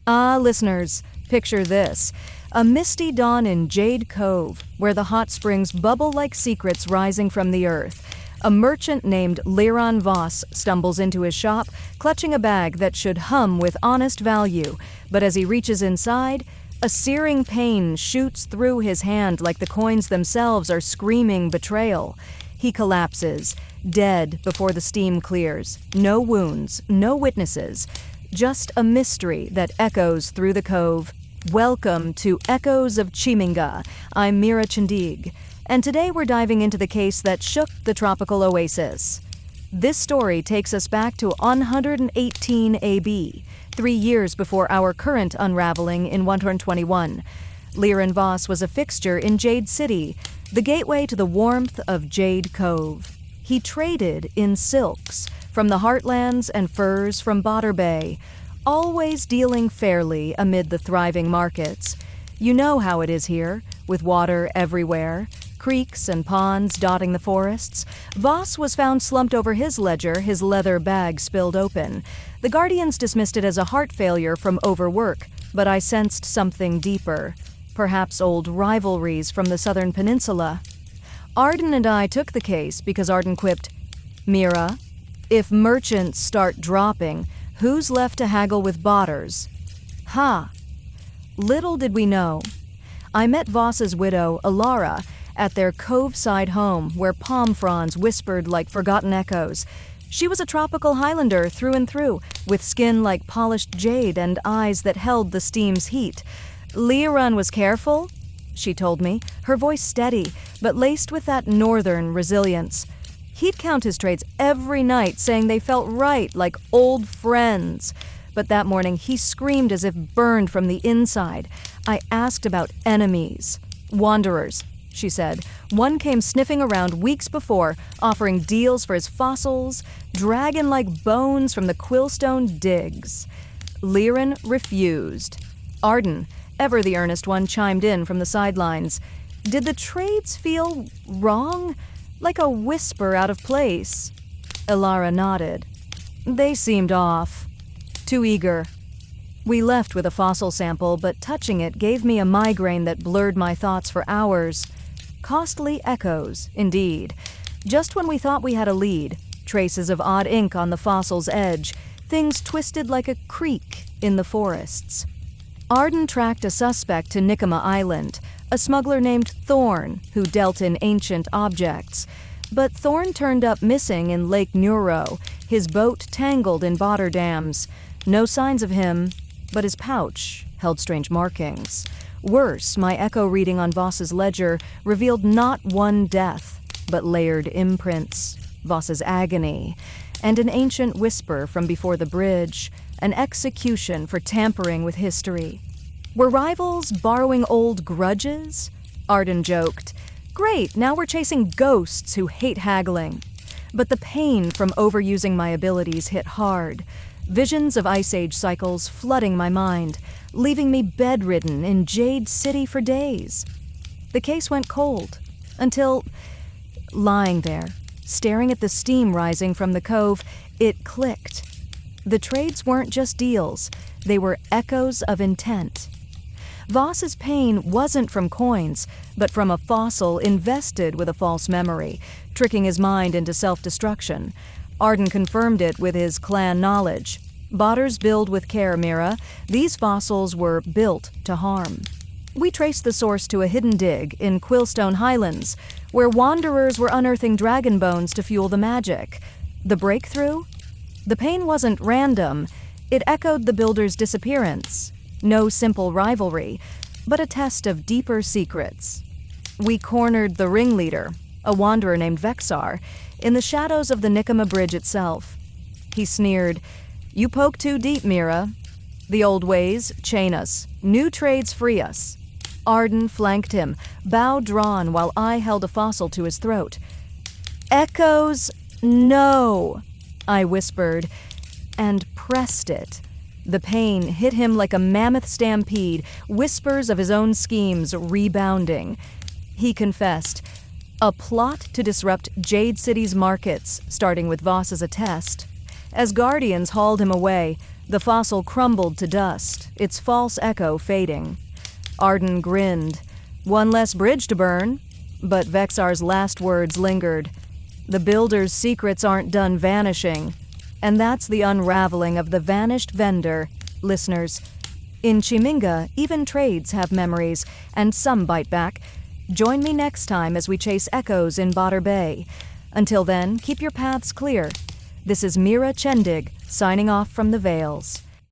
Listeners, picture this. A misty dawn in Jade Cove, where the hot springs bubble like secrets rising from the earth. A merchant named Liran Voss stumbles into his shop, clutching a bag that should hum with honest value. But as he reaches inside, a searing pain shoots through his hand like the coins themselves are screaming betrayal. He collapses, dead before the steam clears. No wounds, no witnesses. Just a mystery that echoes through the cove. Welcome to Echoes of Chiminga. I'm Mira Chandig, and today we're diving into the case that shook the tropical oasis. This story takes us back to 118 AB, 3 years before our current unraveling in 121. Liran Voss was a fixture in Jade City, the gateway to the warmth of Jade Cove. He traded in silks from the heartlands and furs from Botter Bay, always dealing fairly amid the thriving markets. You know how it is here, with water everywhere, creeks and ponds dotting the forests. Voss was found slumped over his ledger, his leather bag spilled open. The Guardians dismissed it as a heart failure from overwork, but I sensed something deeper. Perhaps old rivalries from the southern peninsula. Arden and I took the case because Arden quipped, "Mira, if merchants start dropping, who's left to haggle with botters?" Ha! Little did we know. I met Voss's widow, Alara, at their Cove-side home where palm fronds whispered like forgotten echoes. She was a tropical Highlander through and through, with skin like polished jade and eyes that held the steam's heat. Liran was careful, she told me, her voice steady, but laced with that northern resilience. He'd count his trades every night, saying they felt right, like old friends. But that morning, he screamed as if burned from the inside. I asked about enemies. "Wanderers," she said. "One came sniffing around weeks before, offering deals for his fossils, dragon-like bones from the Quillstone digs." Liran refused. Arden, ever the earnest one, chimed in from the sidelines. Did the trades feel wrong? Like a whisper out of place? Alara nodded. They seemed off. Too eager. We left with a fossil sample, but touching it gave me a migraine that blurred my thoughts for hours. Costly echoes, indeed. Just when we thought we had a lead, traces of odd ink on the fossil's edge, things twisted like a creek in the forests. Arden tracked a suspect to Nicoma Island, a smuggler named Thorn, who dealt in ancient objects. But Thorn turned up missing in Lake Neuro, his boat tangled in Botter dams. No signs of him, but his pouch held strange markings. Worse, my echo reading on Voss's ledger revealed not one death, but layered imprints, Voss's agony, and an ancient whisper from before the bridge, an execution for tampering with history. Were rivals borrowing old grudges? Arden joked. Great, now we're chasing ghosts who hate haggling. But the pain from overusing my abilities hit hard. Visions of Ice Age cycles flooding my mind, leaving me bedridden in Jade City for days. The case went cold, until, lying there, staring at the steam rising from the cove, it clicked. The trades weren't just deals, they were echoes of intent. Voss's pain wasn't from coins, but from a fossil invested with a false memory, tricking his mind into self-destruction. Arden confirmed it with his clan knowledge. Botters build with care, Mira. These fossils were built to harm. We traced the source to a hidden dig in Quillstone Highlands, where wanderers were unearthing dragon bones to fuel the magic. The breakthrough? The pain wasn't random. It echoed the builder's disappearance. No simple rivalry, but a test of deeper secrets. We cornered the ringleader, a wanderer named Vexar, in the shadows of the Nicoma Bridge itself. He sneered, "You poke too deep, Mira. The old ways chain us. New trades free us." Arden flanked him, bow drawn while I held a fossil to his throat. "Echoes, no," I whispered, and pressed it. The pain hit him like a mammoth stampede, whispers of his own schemes rebounding. He confessed, a plot to disrupt Jade City's markets, starting with Voss as a test. As Guardians hauled him away, The fossil crumbled to dust, its false echo fading. Arden grinned. One less bridge to burn. But Vexar's last words lingered. The builder's secrets aren't done vanishing. And that's the unraveling of the vanished vendor, listeners. In Chiminga, even trades have memories, and some bite back. Join me next time as we chase echoes in Badr Bay. Until then, keep your paths clear. This is Mira Chendig, signing off from the Vales.